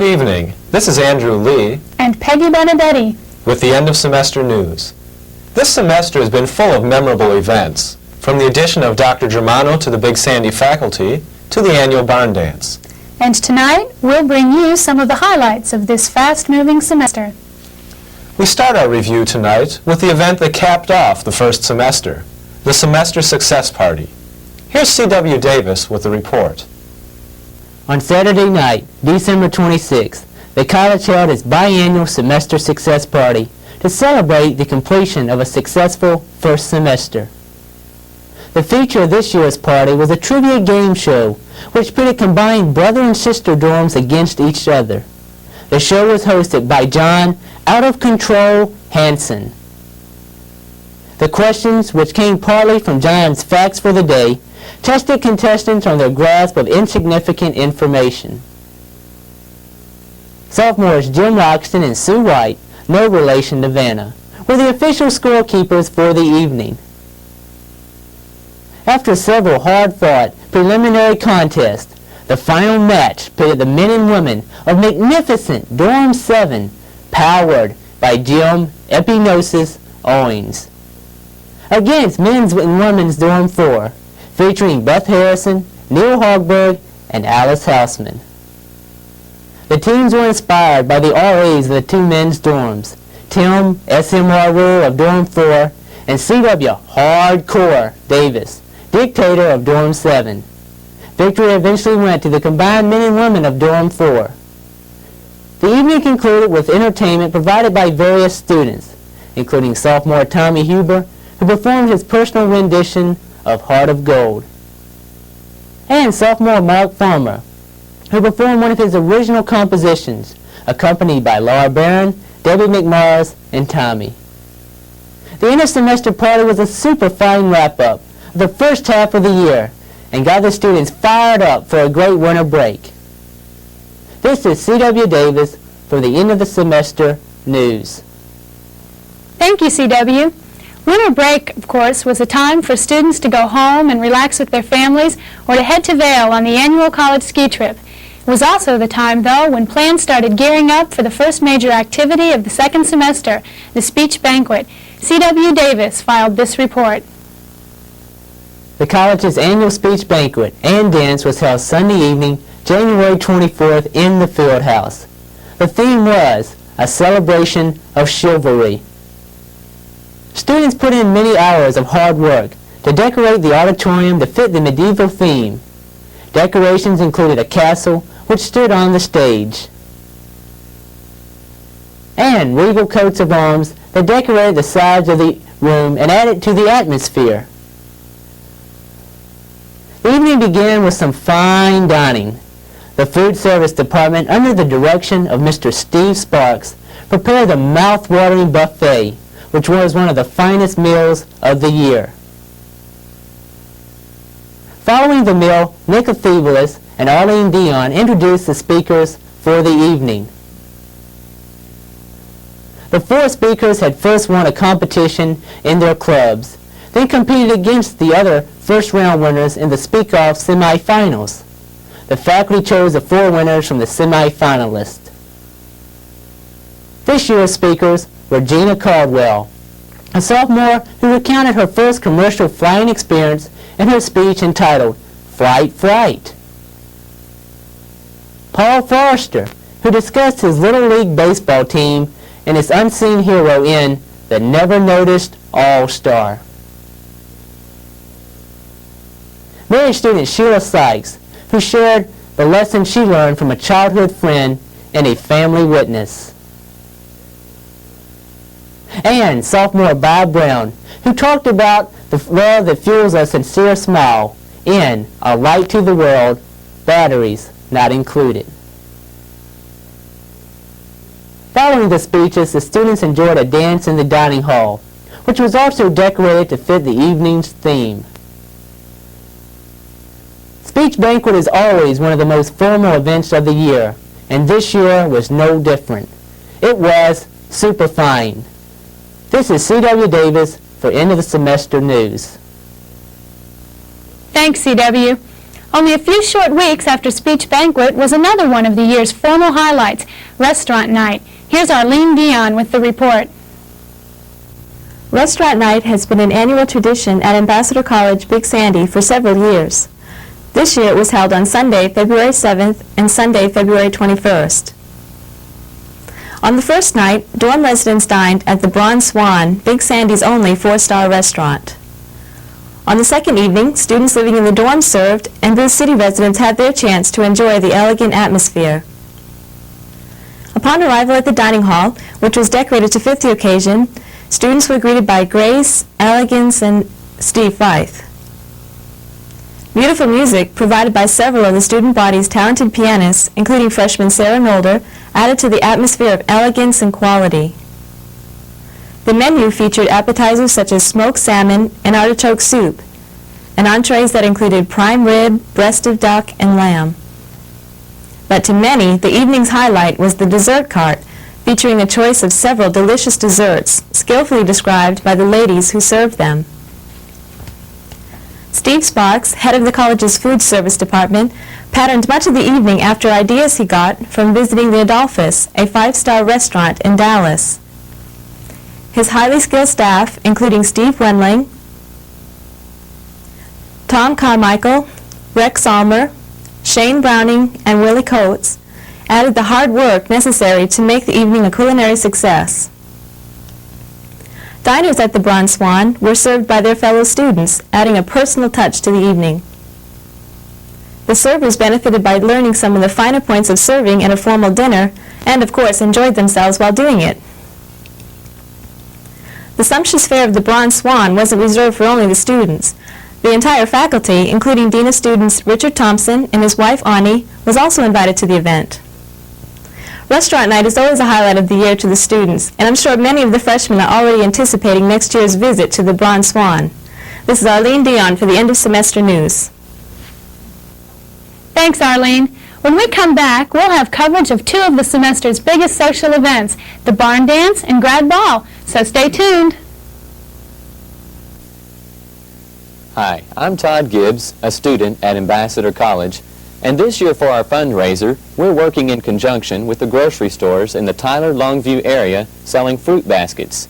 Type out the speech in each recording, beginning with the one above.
Good evening. This is Andrew Lee and Peggy Benedetti with the end of semester news. This semester has been full of memorable events, from the addition of Dr. Germano to the Big Sandy faculty to the annual barn dance. And tonight we'll bring you some of the highlights of this fast-moving semester. We start our review tonight with the event that capped off the first semester, the Semester Success Party. Here's C.W. Davis with the report. On Saturday night, December 26th, the college held its biannual Semester Success Party to celebrate the completion of a successful first semester. The feature of this year's party was a trivia game show, which pitted combined brother and sister dorms against each other. The show was hosted by John Out of Control Hansen. The questions, which came partly from John's facts for the day, tested contestants on their grasp of insignificant information. Sophomores Jim Roxton and Sue White, no relation to Vanna, were the official scorekeepers for the evening. After several hard-fought preliminary contests, the final match pitted the men and women of magnificent Dorm 7, powered by Jim Epinosis Owings, against men's and women's Dorm 4, featuring Beth Harrison, Neil Hogberg, and Alice Hausman. The teams were inspired by the RAs of the two men's dorms, Tim S.M.R. Rule of Dorm 4 and C.W. Hardcore Davis, dictator of Dorm 7. Victory eventually went to the combined men and women of Dorm 4. The evening concluded with entertainment provided by various students, including sophomore Tommy Huber, who performed his personal rendition of Heart of Gold, and sophomore Mark Farmer, who performed one of his original compositions, accompanied by Laura Barron, Debbie McMars, and Tommy. The end-of-semester party was a super fine wrap-up of the first half of the year and got the students fired up for a great winter break. This is C.W. Davis for the end of the semester news. Thank you, C.W. Winter break, of course, was a time for students to go home and relax with their families or to head to Vail on the annual college ski trip. It was also the time, though, when plans started gearing up for the first major activity of the second semester, the speech banquet. C.W. Davis filed this report. The college's annual speech banquet and dance was held Sunday evening, January 24th in the Field House. The theme was a celebration of chivalry. Students put in many hours of hard work to decorate the auditorium to fit the medieval theme. Decorations included a castle which stood on the stage, and regal coats of arms that decorated the sides of the room and added to the atmosphere. The evening began with some fine dining. The food service department, under the direction of Mr. Steve Sparks, prepared a mouth-watering buffet, which was one of the finest meals of the year. Following the meal, Nick Athevelis and Arlene Dion introduced the speakers for the evening. The four speakers had first won a competition in their clubs, then competed against the other first-round winners in the speak-off semifinals. The faculty chose the four winners from the semifinalists. This year's speakers were Gina Caldwell, a sophomore who recounted her first commercial flying experience in her speech entitled Flight Fright. Paul Forrester, who discussed his Little League baseball team and his unseen hero in The Never Noticed All-Star. Married student Sheila Sykes, who shared the lesson she learned from a childhood friend and a family witness. And sophomore Bob Brown, who talked about the love that fuels a sincere smile in A Light to the World, Batteries Not Included. Following the speeches, the students enjoyed a dance in the dining hall, which was also decorated to fit the evening's theme. Speech banquet is always one of the most formal events of the year, and this year was no different. It was super fine. This is C.W. Davis for end of the semester news. Thanks, C.W. Only a few short weeks after Speech Banquet was another one of the year's formal highlights, Restaurant Night. Here's Arlene Dion with the report. Restaurant Night has been an annual tradition at Ambassador College Big Sandy for several years. This year it was held on Sunday, February 7th and Sunday, February 21st. On the first night, dorm residents dined at the Bronze Swan, Big Sandy's only four-star restaurant. On the second evening, students living in the dorms served, and Booth City residents had their chance to enjoy the elegant atmosphere. Upon arrival at the dining hall, which was decorated to fit the occasion, students were greeted by grace, elegance, and Steve Fife. Beautiful music, provided by several of the student body's talented pianists, including freshman Sarah Nolder, added to the atmosphere of elegance and quality. The menu featured appetizers such as smoked salmon and artichoke soup, and entrees that included prime rib, breast of duck, and lamb. But to many, the evening's highlight was the dessert cart, featuring a choice of several delicious desserts, skillfully described by the ladies who served them. Steve Sparks, head of the college's food service department, patterned much of the evening after ideas he got from visiting the Adolphus, a five-star restaurant in Dallas. His highly skilled staff, including Steve Wendling, Tom Carmichael, Rex Almer, Shane Browning, and Willie Coates, added the hard work necessary to make the evening a culinary success. Diners at the Bronze Swan were served by their fellow students, adding a personal touch to the evening. The servers benefited by learning some of the finer points of serving at a formal dinner, and of course enjoyed themselves while doing it. The sumptuous fare of the Bronze Swan wasn't reserved for only the students. The entire faculty, including Dean of Students Richard Thompson and his wife Ani, was also invited to the event. Restaurant Night is always a highlight of the year to the students, and I'm sure many of the freshmen are already anticipating next year's visit to the Bronze Swan. This is Arlene Dion for the End of Semester News. Thanks, Arlene. When we come back, we'll have coverage of two of the semester's biggest social events, the Barn Dance and Grad Ball, so stay tuned. Hi, I'm Todd Gibbs, a student at Ambassador College, and this year for our fundraiser, we're working in conjunction with the grocery stores in the Tyler Longview area selling fruit baskets.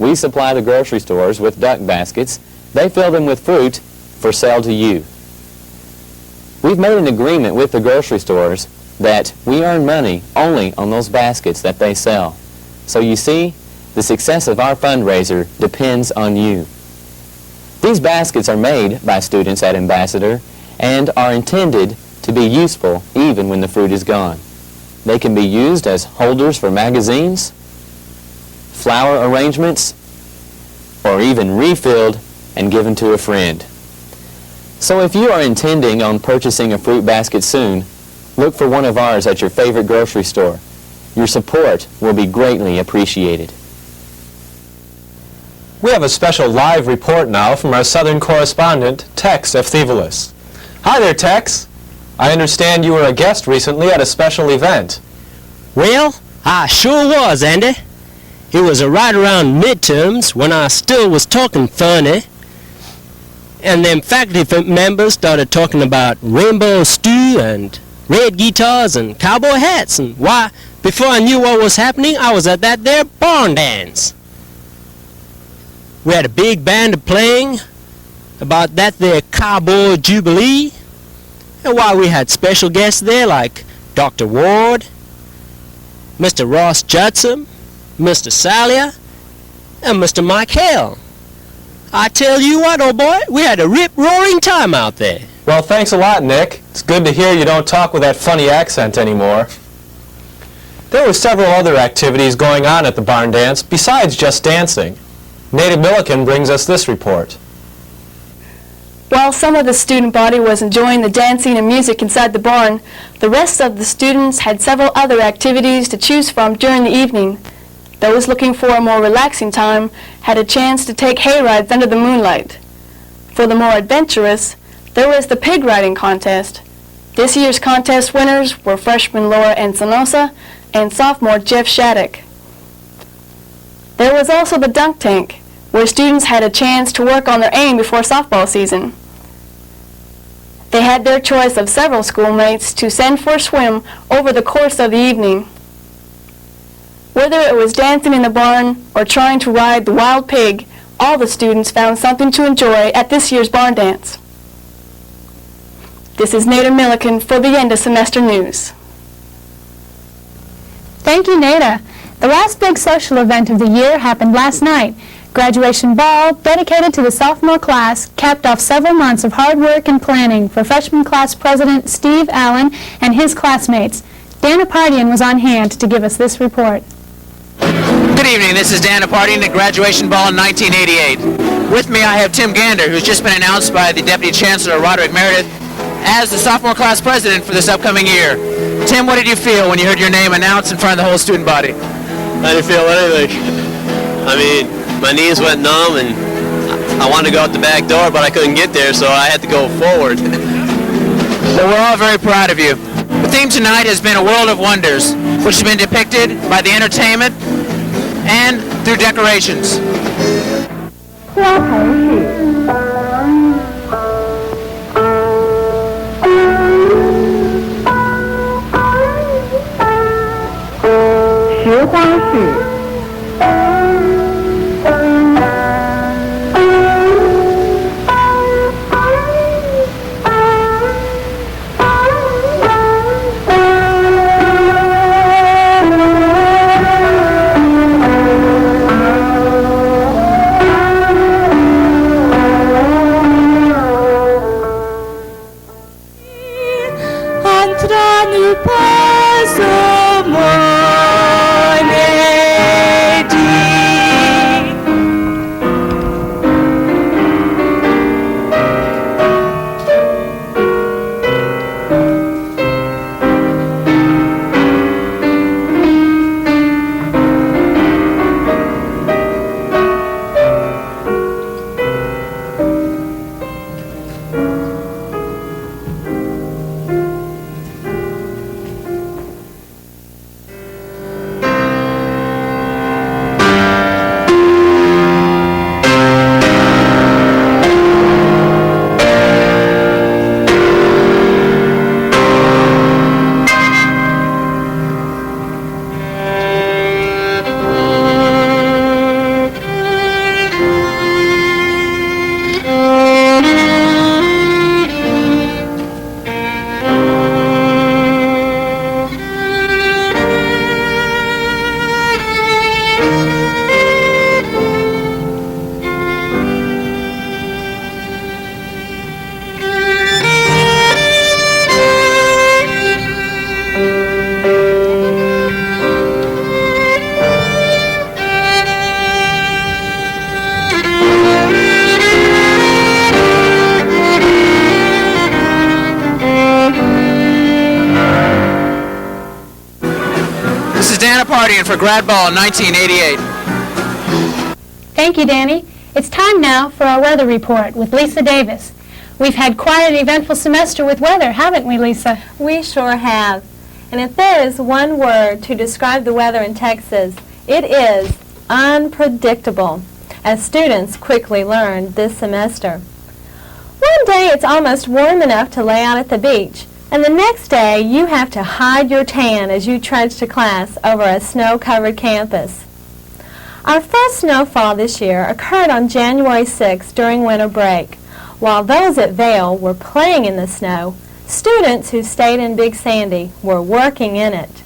We supply the grocery stores with duck baskets. They fill them with fruit for sale to you. We've made an agreement with the grocery stores that we earn money only on those baskets that they sell. So you see, the success of our fundraiser depends on you. These baskets are made by students at Ambassador and are intended to be useful even when the fruit is gone. They can be used as holders for magazines, flower arrangements, or even refilled and given to a friend. So if you are intending on purchasing a fruit basket soon, look for one of ours at your favorite grocery store. Your support will be greatly appreciated. We have a special live report now from our Southern correspondent, Tex Efthivalis. Hi there, Tex. I understand you were a guest recently at a special event. Well, I sure was, Andy. It was right around midterms when I still was talking funny. And them faculty members started talking about rainbow stew and red guitars and cowboy hats. And why, before I knew what was happening, I was at that there barn dance. We had a big band playing about that there cowboy jubilee. And why, we had special guests there like Dr. Ward, Mr. Ross Judson, Mr. Salia, and Mr. Mike Hale. I tell you what, old boy, we had a rip-roaring time out there. Well, thanks a lot, Nick. It's good to hear you don't talk with that funny accent anymore. There were several other activities going on at the barn dance besides just dancing. Native Milliken brings us this report. While some of the student body was enjoying the dancing and music inside the barn, the rest of the students had several other activities to choose from during the evening. Those looking for a more relaxing time had a chance to take hay rides under the moonlight. For the more adventurous, there was the pig riding contest. This year's contest winners were freshman Laura Encinosa and sophomore Jeff Shattuck. There was also the dunk tank, where students had a chance to work on their aim before softball season. They had their choice of several schoolmates to send for a swim over the course of the evening. Whether it was dancing in the barn or trying to ride the wild pig, all the students found something to enjoy at this year's barn dance. This is Nada Milliken for the end of semester news. Thank you, Nada. The last big social event of the year happened last night. Graduation ball, dedicated to the sophomore class, capped off several months of hard work and planning for freshman class president Steve Allen and his classmates. Dana Pardian was on hand to give us this report. Good evening, this is Dana Pardian at Graduation Ball in 1988. With me I have Tim Gander, who's just been announced by the Deputy Chancellor Roderick Meredith as the sophomore class president for this upcoming year. Tim, what did you feel when you heard your name announced in front of the whole student body? I didn't feel anything. I mean, my knees went numb and I wanted to go out the back door, but I couldn't get there, so I had to go forward. Well, we're all very proud of you. The theme tonight has been a world of wonders, which has been depicted by the entertainment and through decorations. Pardian for Grad Ball in 1988. Thank you, Danny. It's time now for our weather report with Lisa Davis. We've had quite an eventful semester with weather, haven't we, Lisa? We sure have. And if there is one word to describe the weather in Texas, it is unpredictable, as students quickly learned this semester. One day it's almost warm enough to lay out at the beach, and the next day you have to hide your tan as you trudge to class over a snow-covered campus. Our first snowfall this year occurred on January 6 during winter break. While those at Vail were playing in the snow, students who stayed in Big Sandy were working in it.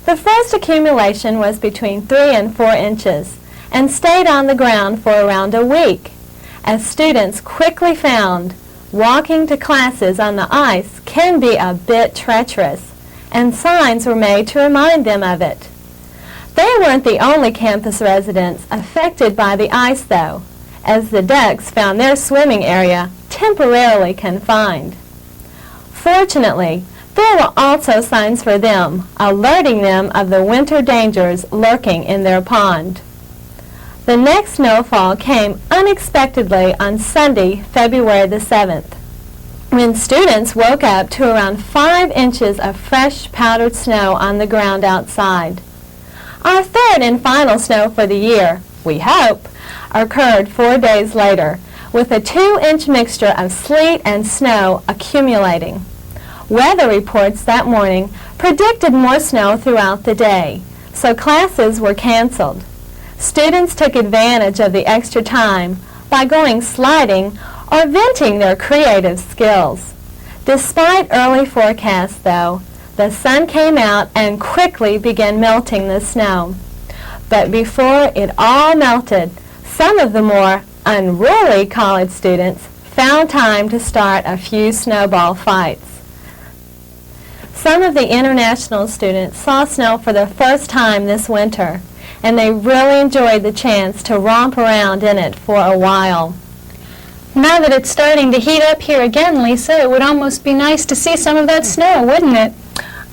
The first accumulation was between 3 and 4 inches and stayed on the ground for around a week, as students quickly found walking to classes on the ice can be a bit treacherous, and signs were made to remind them of it. They weren't the only campus residents affected by the ice, though, as the Ducks found their swimming area temporarily confined. Fortunately, there were also signs for them, alerting them of the winter dangers lurking in their pond. The next snowfall came unexpectedly on Sunday, February the 7th, when students woke up to around 5 inches of fresh powdered snow on the ground outside. Our third and final snow for the year, we hope, occurred 4 days later, with a 2-inch mixture of sleet and snow accumulating. Weather reports that morning predicted more snow throughout the day, so classes were canceled. Students took advantage of the extra time by going sliding or venting their creative skills. Despite early forecasts, though, the sun came out and quickly began melting the snow. But before it all melted, some of the more unruly college students found time to start a few snowball fights. Some of the international students saw snow for the first time this winter, and they really enjoyed the chance to romp around in it for a while. Now that it's starting to heat up here again, Lisa, it would almost be nice to see some of that snow, wouldn't it?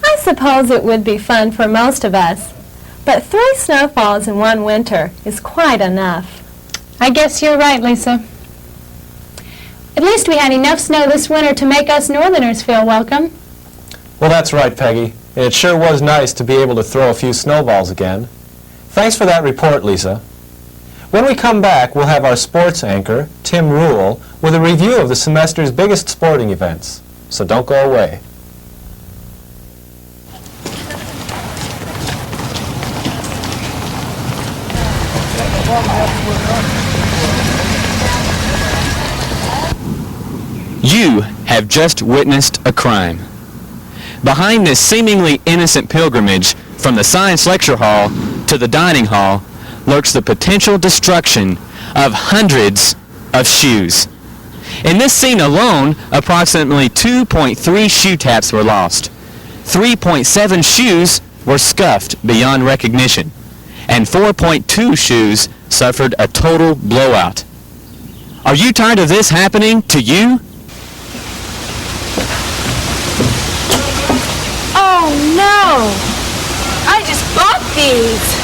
I suppose it would be fun for most of us, but 3 snowfalls in one winter is quite enough. I guess you're right, Lisa. At least we had enough snow this winter to make us Northerners feel welcome. Well, that's right, Peggy. And it sure was nice to be able to throw a few snowballs again. Thanks for that report, Lisa. When we come back, we'll have our sports anchor, Tim Rule, with a review of the semester's biggest sporting events. So don't go away. You have just witnessed a crime. Behind this seemingly innocent pilgrimage from the science lecture hall to the dining hall lurks the potential destruction of hundreds of shoes. In this scene alone, approximately 2.3 shoe taps were lost. 3.7 shoes were scuffed beyond recognition, and 4.2 shoes suffered a total blowout. Are you tired of this happening to you? Oh no! I just bought these!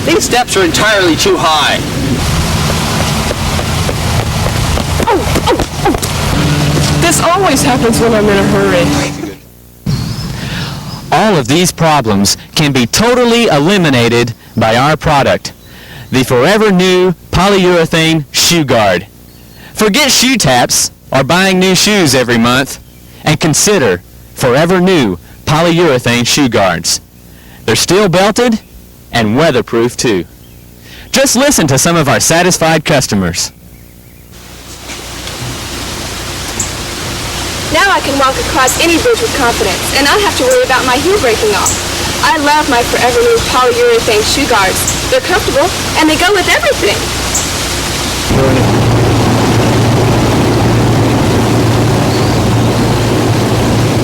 These steps are entirely too high. This always happens when I'm in a hurry. All of these problems can be totally eliminated by our product, the Forever New Polyurethane Shoe Guard. Forget shoe taps or buying new shoes every month, and consider Forever New Polyurethane Shoe Guards. They're steel belted and weatherproof too. Just listen to some of our satisfied customers. Now I can walk across any bridge with confidence and not have to worry about my heel breaking off. I love my Forever New Polyurethane Shoe Guards. They're comfortable and they go with everything.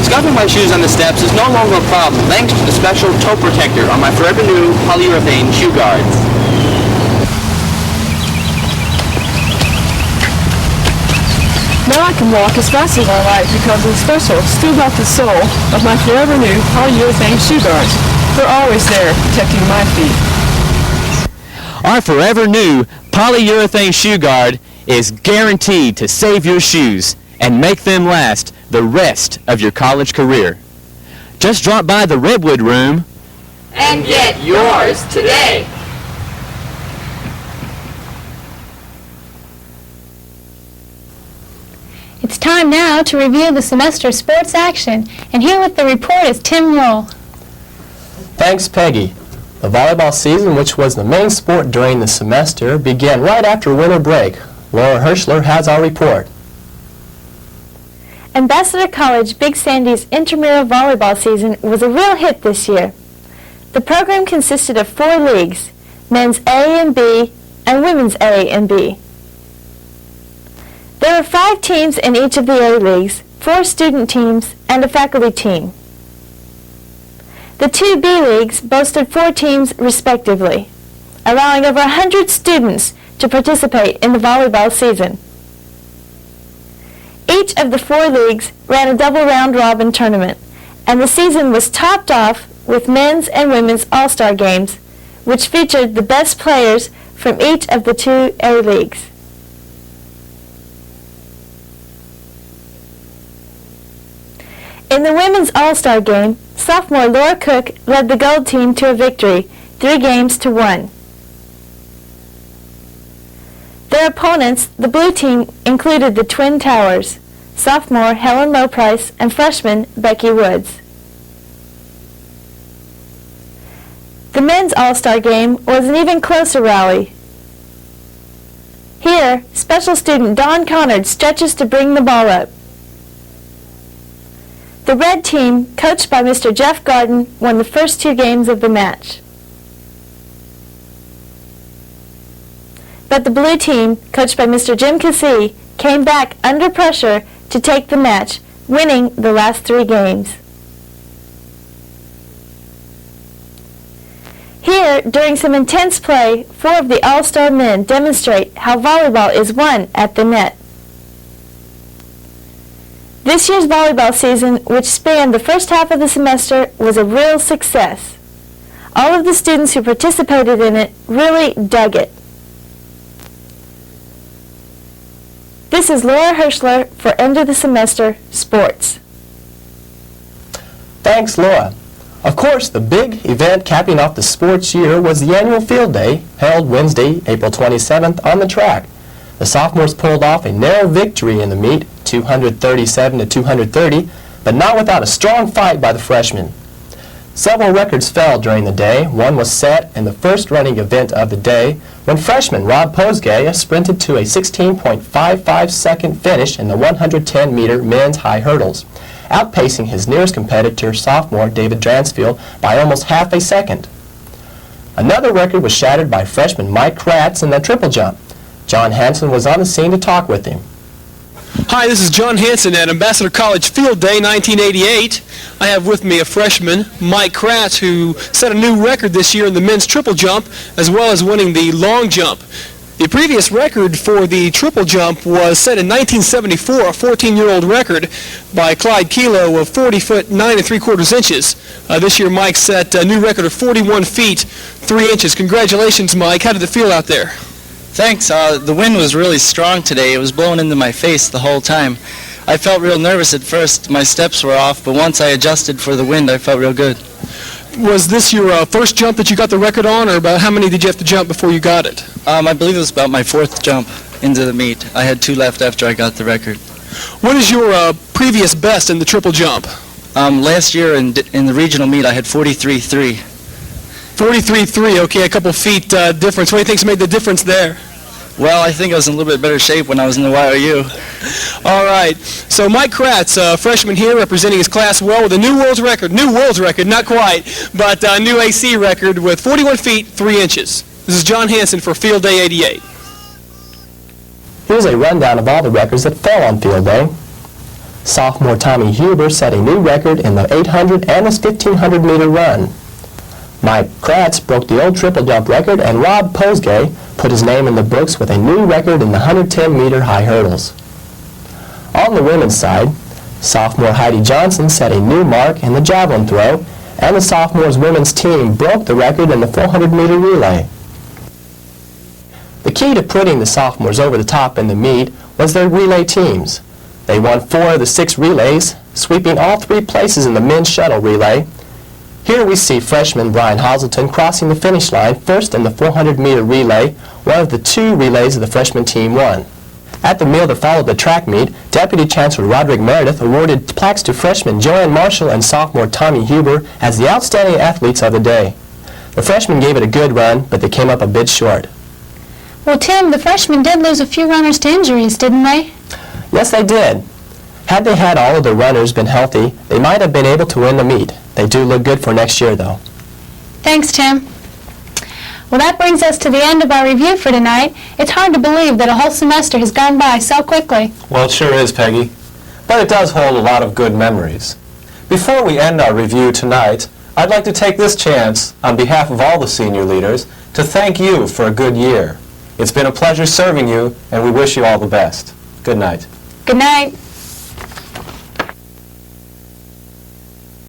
Scuffing my shoes on the steps is no longer a problem thanks to the special toe protector on my Forever New Polyurethane Shoe Guards. Now I can walk as fast as I like because of the special steel-belted sole of my Forever New Polyurethane Shoe Guards. They're always there protecting my feet. Our Forever New Polyurethane Shoe Guard is guaranteed to save your shoes and make them last the rest of your college career. Just drop by the Redwood Room and get yours today. It's time now to review the semester sports action, and here with the report is Tim Roll. Thanks, Peggy. The volleyball season, which was the main sport during the semester, began right after winter break. Laura Hirschler has our report. Ambassador College Big Sandy's intramural volleyball season was a real hit this year. The program consisted of 4 leagues, men's A and B and women's A and B. There were 5 teams in each of the A leagues, 4 student teams, and a faculty team. The 2 B leagues boasted 4 teams respectively, allowing over 100 students to participate in the volleyball season. Each of the 4 leagues ran a double round-robin tournament, and the season was topped off with men's and women's all-star games, which featured the best players from each of the 2 A leagues. In the women's all-star game, Sophomore Laura Cook led the gold team to a victory, 3-1. Their opponents, the blue team, included the Twin Towers, sophomore Helen Loprice and freshman Becky Woods. The men's all-star game was an even closer rally. Here, special student Don Connard stretches to bring the ball up. The red team, coached by Mr. Jeff Garden, won the first 2 games of the match. But the blue team, coached by Mr. Jim Cassee, came back under pressure to take the match, winning the last 3 games. Here, during some intense play, 4 of the all-star men demonstrate how volleyball is won at the net. This year's volleyball season, which spanned the first half of the semester, was a real success. All of the students who participated in it really dug it. This is Laura Hirschler for End of the Semester Sports. Thanks, Laura. Of course, the big event capping off the sports year was the annual field day held Wednesday, April 27th on the track. The sophomores pulled off a narrow victory in the meet, 237 to 230, but not without a strong fight by the freshmen. Several records fell during the day. One was set in the first running event of the day when freshman Rob Posgay sprinted to a 16.55-second finish in the 110-meter men's high hurdles, outpacing his nearest competitor, sophomore David Dransfield, by almost half a second. Another record was shattered by freshman Mike Kratz in the triple jump. John Hansen was on the scene to talk with him. Hi, this is John Hansen at Ambassador College Field Day 1988. I have with me a freshman, Mike Kratz, who set a new record this year in the men's triple jump, as well as winning the long jump. The previous record for the triple jump was set in 1974, a 14-year-old record by Clyde Kelo of 40 foot 9 3/4 inches. This year, Mike set a new record of 41 feet 3 inches. Congratulations, Mike. How did it feel out there? Thanks. The wind was really strong today. It was blowing into my face the whole time. I felt real nervous at first. My steps were off, but once I adjusted for the wind, I felt real good. Was this your first jump that you got the record on, or about how many did you have to jump before you got it? I believe it was about my 4th jump into the meet. I had 2 left after I got the record. What is your previous best in the triple jump? Last year in the regional meet, I had 43.3. 43.3, okay, a couple feet difference. What do you think's made the difference there? Well, I think I was in a little bit better shape when I was in the YRU. All right. So Mike Kratz, freshman here, representing his class well with a new world's record. New world's record, not quite, but a new AC record with 41 feet 3 inches. This is John Hansen for Field Day 88. Here's a rundown of all the records that fell on field day. Sophomore Tommy Huber set a new record in the 800 and the 1500-meter run. Mike Kratz broke the old triple jump record, and Rob Posgay put his name in the books with a new record in the 110-meter high hurdles. On the women's side, sophomore Heidi Johnson set a new mark in the javelin throw, and the sophomores women's team broke the record in the 400-meter relay. The key to putting the sophomores over the top in the meet was their relay teams. They won 4 of the 6 relays, sweeping all 3 places in the men's shuttle relay. Here we see freshman Brian Hazelton crossing the finish line first in the 400-meter relay, one of the 2 relays of the freshman team won. At the meal that followed the track meet, Deputy Chancellor Roderick Meredith awarded plaques to freshmen Joanne Marshall and sophomore Tommy Huber as the outstanding athletes of the day. The freshmen gave it a good run, but they came up a bit short. Well, Tim, the freshmen did lose a few runners to injuries, didn't they? Yes, they did. Had they had all of the runners been healthy, they might have been able to win the meet. They do look good for next year, though. Thanks, Tim. Well, that brings us to the end of our review for tonight. It's hard to believe that a whole semester has gone by so quickly. Well, it sure is, Peggy. But it does hold a lot of good memories. Before we end our review tonight, I'd like to take this chance, on behalf of all the senior leaders, to thank you for a good year. It's been a pleasure serving you, and we wish you all the best. Good night. Good night.